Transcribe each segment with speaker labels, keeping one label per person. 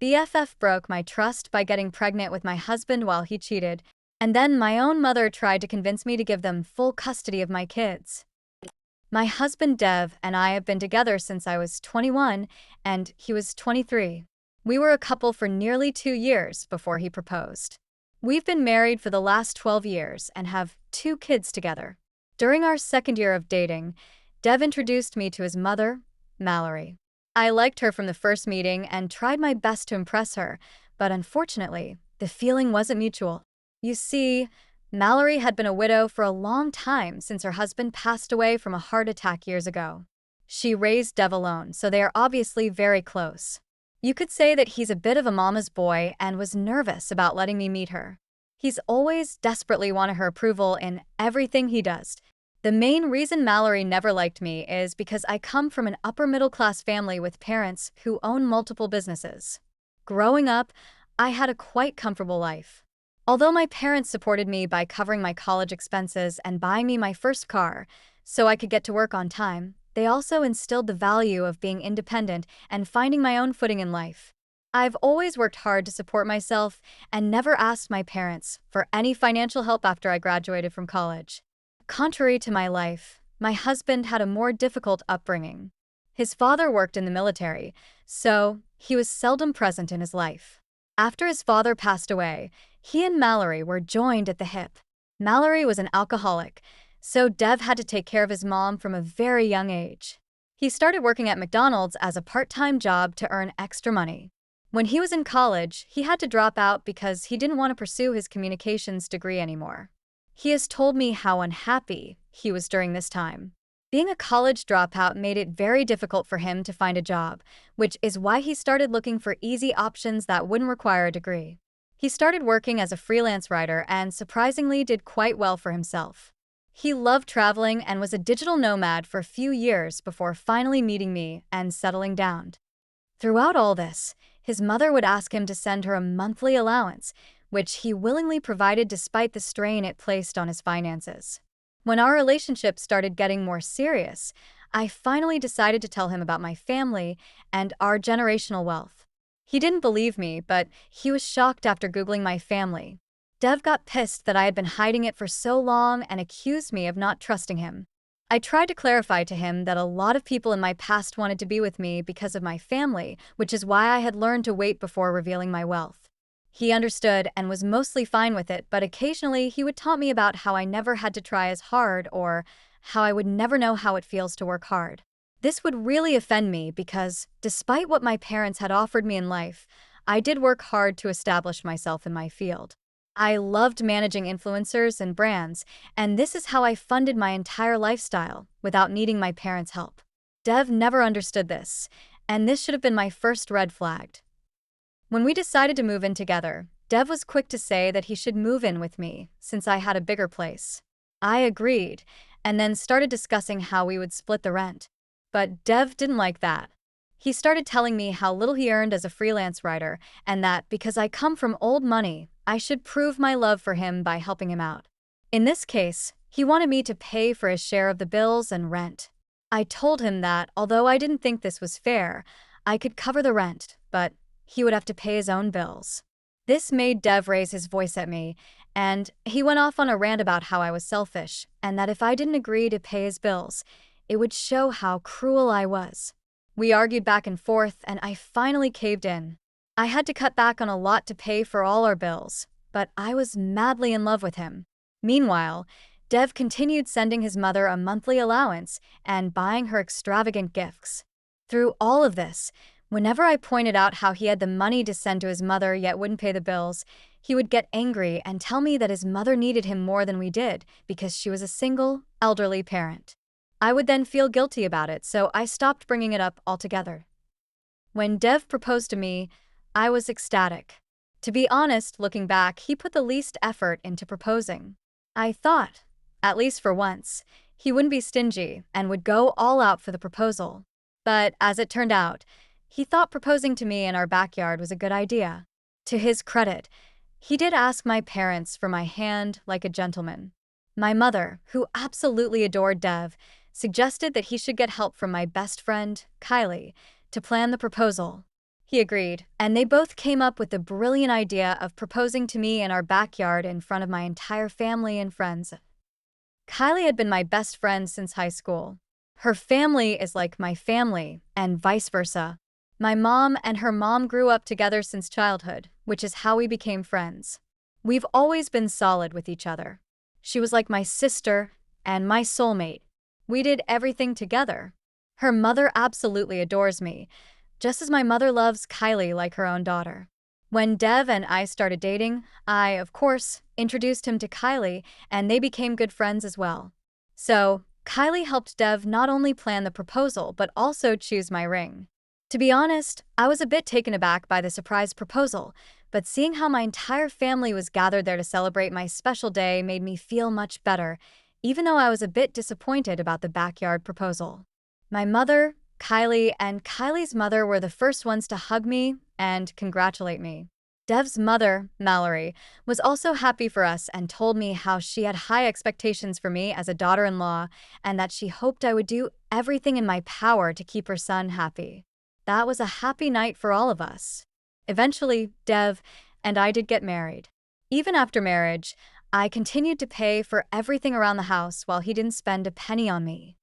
Speaker 1: BFF broke my trust by getting pregnant with my husband while he cheated, and then my own mother tried to convince me to give them full custody of my kids. My husband Dev and I have been together since I was 21 and he was 23. We were a couple for nearly 2 years before he proposed. We've been married for the last 12 years and have 2 kids together. During our second year of dating, Dev introduced me to his mother, Mallory. I liked her from the first meeting and tried my best to impress her, but unfortunately, the feeling wasn't mutual. You see, Mallory had been a widow for a long time since her husband passed away from a heart attack years ago. She raised Dev alone, so they are obviously very close. You could say that he's a bit of a mama's boy and was nervous about letting me meet her. He's always desperately wanted her approval in everything he does. The main reason Mallory never liked me is because I come from an upper-middle-class family with parents who own multiple businesses. Growing up, I had a quite comfortable life. Although my parents supported me by covering my college expenses and buying me my first car so I could get to work on time, they also instilled the value of being independent and finding my own footing in life. I've always worked hard to support myself and never asked my parents for any financial help after I graduated from college. Contrary to my life, my husband had a more difficult upbringing. His father worked in the military, so he was seldom present in his life. After his father passed away, he and Mallory were joined at the hip. Mallory was an alcoholic, so Dev had to take care of his mom from a very young age. He started working at McDonald's as a part-time job to earn extra money. When he was in college, he had to drop out because he didn't want to pursue his communications degree anymore. He has told me how unhappy he was during this time. Being a college dropout made it very difficult for him to find a job, which is why he started looking for easy options that wouldn't require a degree. He started working as a freelance writer and surprisingly did quite well for himself. He loved traveling and was a digital nomad for a few years before finally meeting me and settling down. Throughout all this, his mother would ask him to send her a monthly allowance, which he willingly provided despite the strain it placed on his finances. When our relationship started getting more serious, I finally decided to tell him about my family and our generational wealth. He didn't believe me, but he was shocked after Googling my family. Dev got pissed that I had been hiding it for so long and accused me of not trusting him. I tried to clarify to him that a lot of people in my past wanted to be with me because of my family, which is why I had learned to wait before revealing my wealth. He understood and was mostly fine with it, but occasionally he would taunt me about how I never had to try as hard or how I would never know how it feels to work hard. This would really offend me because, despite what my parents had offered me in life, I did work hard to establish myself in my field. I loved managing influencers and brands, and this is how I funded my entire lifestyle without needing my parents' help. Dev never understood this, and this should have been my first red flag. When we decided to move in together, Dev was quick to say that he should move in with me since I had a bigger place. I agreed, and then started discussing how we would split the rent. But Dev didn't like that. He started telling me how little he earned as a freelance writer and that because I come from old money, I should prove my love for him by helping him out. In this case, he wanted me to pay for his share of the bills and rent. I told him that, although I didn't think this was fair, I could cover the rent, but he would have to pay his own bills. This made Dev raise his voice at me, and he went off on a rant about how I was selfish and that if I didn't agree to pay his bills, it would show how cruel I was. We argued back and forth, and I finally caved in. I had to cut back on a lot to pay for all our bills, but I was madly in love with him. Meanwhile, Dev continued sending his mother a monthly allowance and buying her extravagant gifts. Through all of this, whenever I pointed out how he had the money to send to his mother yet wouldn't pay the bills, he would get angry and tell me that his mother needed him more than we did because she was a single, elderly parent. I would then feel guilty about it, so I stopped bringing it up altogether. When Dev proposed to me, I was ecstatic. To be honest, looking back, he put the least effort into proposing. I thought, at least for once, he wouldn't be stingy and would go all out for the proposal. But as it turned out, he thought proposing to me in our backyard was a good idea. To his credit, he did ask my parents for my hand like a gentleman. My mother, who absolutely adored Dev, suggested that he should get help from my best friend, Kylie, to plan the proposal. He agreed, and they both came up with the brilliant idea of proposing to me in our backyard in front of my entire family and friends. Kylie had been my best friend since high school. Her family is like my family, and vice versa. My mom and her mom grew up together since childhood, which is how we became friends. We've always been solid with each other. She was like my sister and my soulmate. We did everything together. Her mother absolutely adores me, just as my mother loves Kylie like her own daughter. When Dev and I started dating, I, of course, introduced him to Kylie, and they became good friends as well. So, Kylie helped Dev not only plan the proposal but also choose my ring. To be honest, I was a bit taken aback by the surprise proposal, but seeing how my entire family was gathered there to celebrate my special day made me feel much better, even though I was a bit disappointed about the backyard proposal. My mother, Kylie, and Kylie's mother were the first ones to hug me and congratulate me. Dev's mother, Mallory, was also happy for us and told me how she had high expectations for me as a daughter-in-law and that she hoped I would do everything in my power to keep her son happy. That was a happy night for all of us. Eventually, Dev and I did get married. Even after marriage, I continued to pay for everything around the house while he didn't spend a penny on me.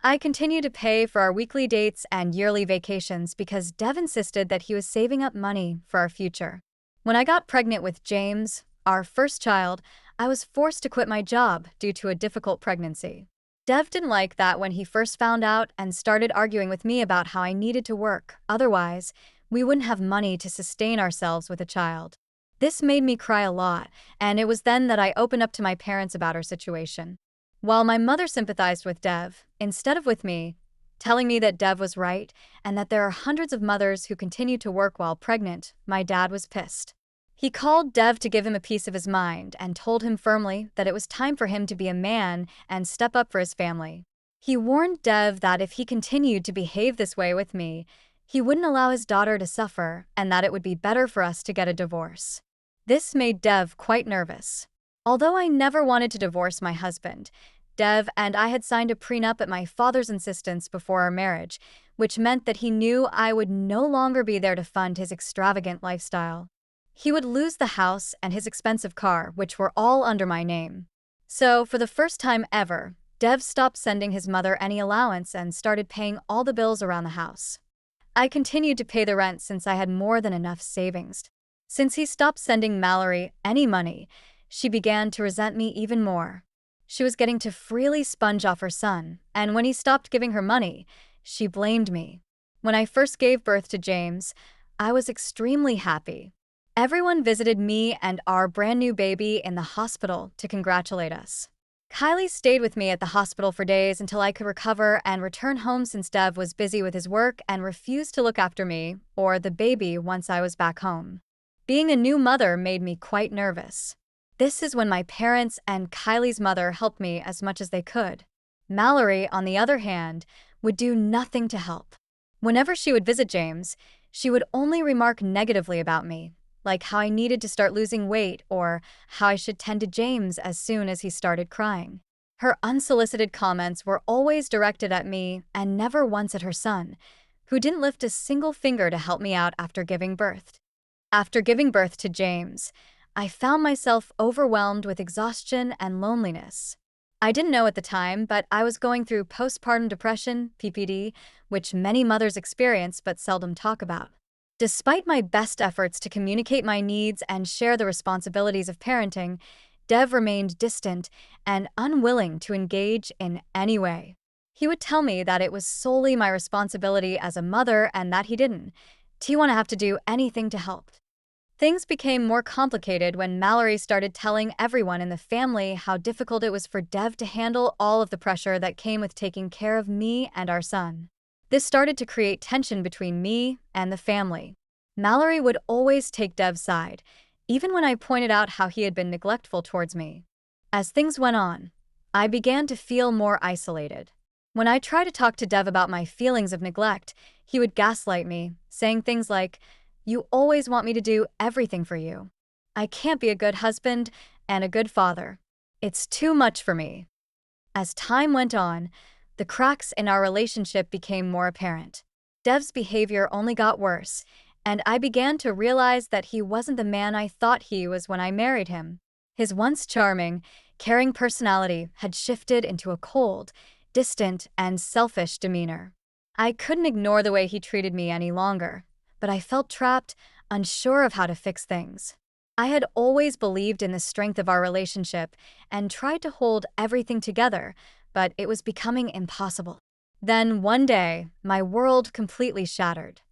Speaker 1: I continued to pay for our weekly dates and yearly vacations because Dev insisted that he was saving up money for our future. When I got pregnant with James, our first child, I was forced to quit my job due to a difficult pregnancy. Dev didn't like that when he first found out and started arguing with me about how I needed to work, otherwise, we wouldn't have money to sustain ourselves with a child. This made me cry a lot, and it was then that I opened up to my parents about our situation. While my mother sympathized with Dev, instead of with me, telling me that Dev was right and that there are hundreds of mothers who continue to work while pregnant, my dad was pissed. He called Dev to give him a piece of his mind and told him firmly that it was time for him to be a man and step up for his family. He warned Dev that if he continued to behave this way with me, he wouldn't allow his daughter to suffer and that it would be better for us to get a divorce. This made Dev quite nervous. Although I never wanted to divorce my husband, Dev and I had signed a prenup at my father's insistence before our marriage, which meant that he knew I would no longer be there to fund his extravagant lifestyle. He would lose the house and his expensive car, which were all under my name. So, for the first time ever, Dev stopped sending his mother any allowance and started paying all the bills around the house. I continued to pay the rent since I had more than enough savings. Since he stopped sending Mallory any money, she began to resent me even more. She was getting to freely sponge off her son, and when he stopped giving her money, she blamed me. When I first gave birth to James, I was extremely happy. Everyone visited me and our brand new baby in the hospital to congratulate us. Kylie stayed with me at the hospital for days until I could recover and return home since Dev was busy with his work and refused to look after me or the baby once I was back home. Being a new mother made me quite nervous. This is when my parents and Kylie's mother helped me as much as they could. Mallory, on the other hand, would do nothing to help. Whenever she would visit James, she would only remark negatively about me, like how I needed to start losing weight or how I should tend to James as soon as he started crying. Her unsolicited comments were always directed at me and never once at her son, who didn't lift a single finger to help me out after giving birth. After giving birth to James, I found myself overwhelmed with exhaustion and loneliness. I didn't know at the time, but I was going through postpartum depression, PPD, which many mothers experience but seldom talk about. Despite my best efforts to communicate my needs and share the responsibilities of parenting, Dev remained distant and unwilling to engage in any way. He would tell me that it was solely my responsibility as a mother and that he didn't want to have to do anything to help. Things became more complicated when Mallory started telling everyone in the family how difficult it was for Dev to handle all of the pressure that came with taking care of me and our son. This started to create tension between me and the family. Mallory would always take Dev's side, even when I pointed out how he had been neglectful towards me. As things went on, I began to feel more isolated. When I tried to talk to Dev about my feelings of neglect, he would gaslight me, saying things like, "You always want me to do everything for you. I can't be a good husband and a good father. It's too much for me." As time went on, the cracks in our relationship became more apparent. Dev's behavior only got worse, and I began to realize that he wasn't the man I thought he was when I married him. His once charming, caring personality had shifted into a cold, distant, and selfish demeanor. I couldn't ignore the way he treated me any longer, but I felt trapped, unsure of how to fix things. I had always believed in the strength of our relationship and tried to hold everything together, but it was becoming impossible. Then, one day, my world completely shattered.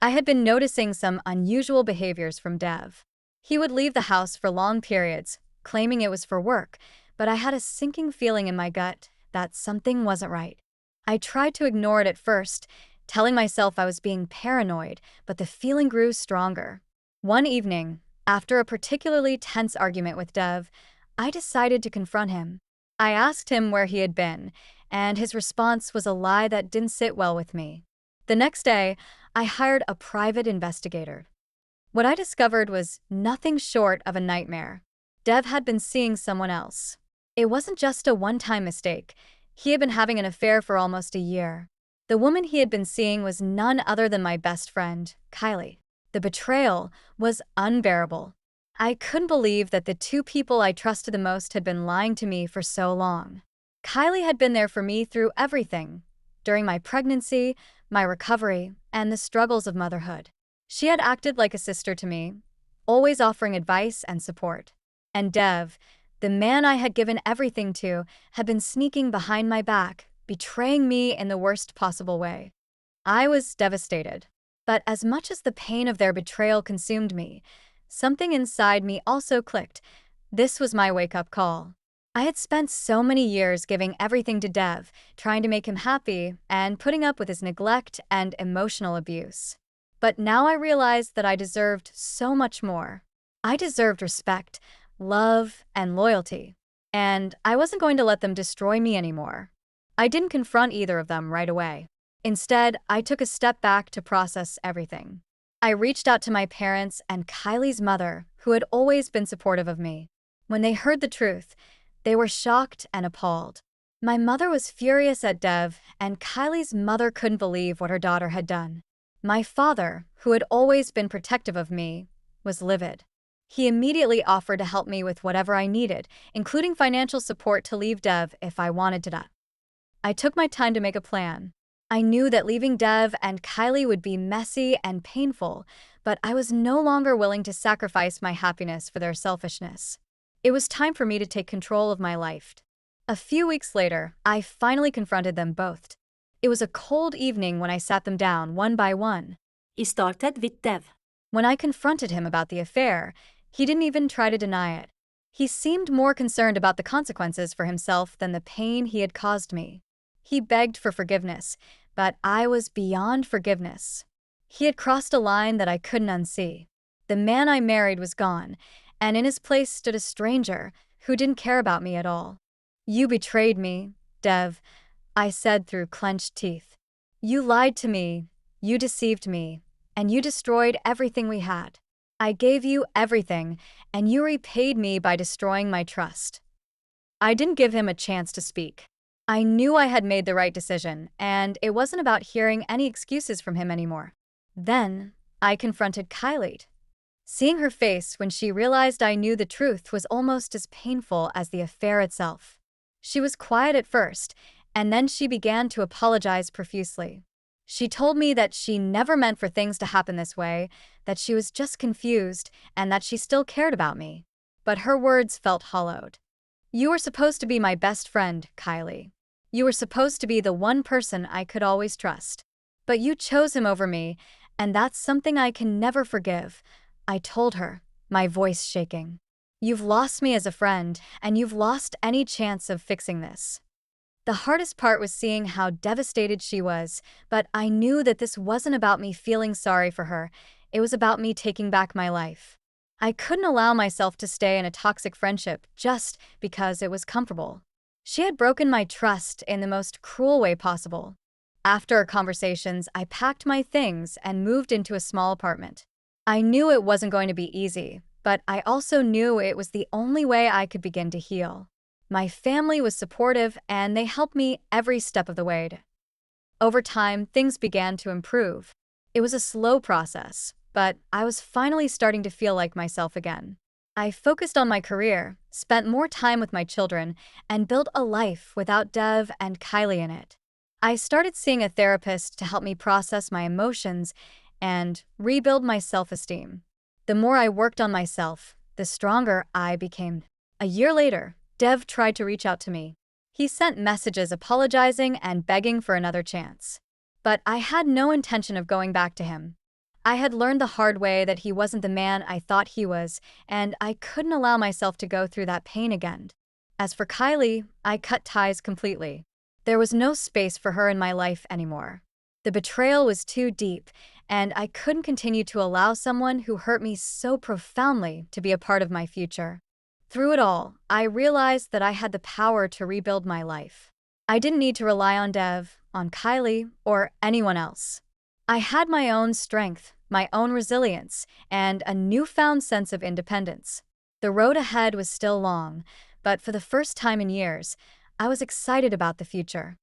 Speaker 1: I had been noticing some unusual behaviors from Dev. He would leave the house for long periods, claiming it was for work, but I had a sinking feeling in my gut that something wasn't right. I tried to ignore it at first, telling myself I was being paranoid, but the feeling grew stronger. One evening, after a particularly tense argument with Dev, I decided to confront him. I asked him where he had been, and his response was a lie that didn't sit well with me. The next day, I hired a private investigator. What I discovered was nothing short of a nightmare. Dev had been seeing someone else. It wasn't just a one-time mistake. He had been having an affair for almost a year. The woman he had been seeing was none other than my best friend, Kylie. The betrayal was unbearable. I couldn't believe that the two people I trusted the most had been lying to me for so long. Kylie had been there for me through everything, during my pregnancy, my recovery, and the struggles of motherhood. She had acted like a sister to me, always offering advice and support. And Dev, the man I had given everything to, had been sneaking behind my back, betraying me in the worst possible way. I was devastated. But as much as the pain of their betrayal consumed me, something inside me also clicked. This was my wake-up call. I had spent so many years giving everything to Dev, trying to make him happy, and putting up with his neglect and emotional abuse. But now I realized that I deserved so much more. I deserved respect, love, and loyalty. And I wasn't going to let them destroy me anymore. I didn't confront either of them right away. Instead, I took a step back to process everything. I reached out to my parents and Kylie's mother, who had always been supportive of me. When they heard the truth, they were shocked and appalled. My mother was furious at Dev, and Kylie's mother couldn't believe what her daughter had done. My father, who had always been protective of me, was livid. He immediately offered to help me with whatever I needed, including financial support to leave Dev if I wanted to. I took my time to make a plan. I knew that leaving Dev and Kylie would be messy and painful, but I was no longer willing to sacrifice my happiness for their selfishness. It was time for me to take control of my life. A few weeks later, I finally confronted them both. It was a cold evening when I sat them down one by one.
Speaker 2: It started with Dev.
Speaker 1: When I confronted him about the affair, he didn't even try to deny it. He seemed more concerned about the consequences for himself than the pain he had caused me. He begged for forgiveness, but I was beyond forgiveness. He had crossed a line that I couldn't unsee. The man I married was gone, and in his place stood a stranger who didn't care about me at all. "You betrayed me, Dev," I said through clenched teeth. "You lied to me, you deceived me, and you destroyed everything we had. I gave you everything, and you repaid me by destroying my trust." I didn't give him a chance to speak. I knew I had made the right decision, and it wasn't about hearing any excuses from him anymore. Then, I confronted Kylie. Seeing her face when she realized I knew the truth was almost as painful as the affair itself. She was quiet at first, and then she began to apologize profusely. She told me that she never meant for things to happen this way, that she was just confused, and that she still cared about me. But her words felt hollowed. "You were supposed to be my best friend, Kylie. You were supposed to be the one person I could always trust. But you chose him over me, and that's something I can never forgive," I told her, my voice shaking. "You've lost me as a friend, and you've lost any chance of fixing this." The hardest part was seeing how devastated she was, but I knew that this wasn't about me feeling sorry for her. It was about me taking back my life. I couldn't allow myself to stay in a toxic friendship just because it was comfortable. She had broken my trust in the most cruel way possible. After our conversations, I packed my things and moved into a small apartment. I knew it wasn't going to be easy, but I also knew it was the only way I could begin to heal. My family was supportive, and they helped me every step of the way. Over time, things began to improve. It was a slow process, but I was finally starting to feel like myself again. I focused on my career, spent more time with my children, and built a life without Dev and Kylie in it. I started seeing a therapist to help me process my emotions and rebuild my self-esteem. The more I worked on myself, the stronger I became. A year later, Dev tried to reach out to me. He sent messages apologizing and begging for another chance. But I had no intention of going back to him. I had learned the hard way that he wasn't the man I thought he was, and I couldn't allow myself to go through that pain again. As for Kylie, I cut ties completely. There was no space for her in my life anymore. The betrayal was too deep, and I couldn't continue to allow someone who hurt me so profoundly to be a part of my future. Through it all, I realized that I had the power to rebuild my life. I didn't need to rely on Dev, on Kylie, or anyone else. I had my own strength, my own resilience, and a newfound sense of independence. The road ahead was still long, but for the first time in years, I was excited about the future.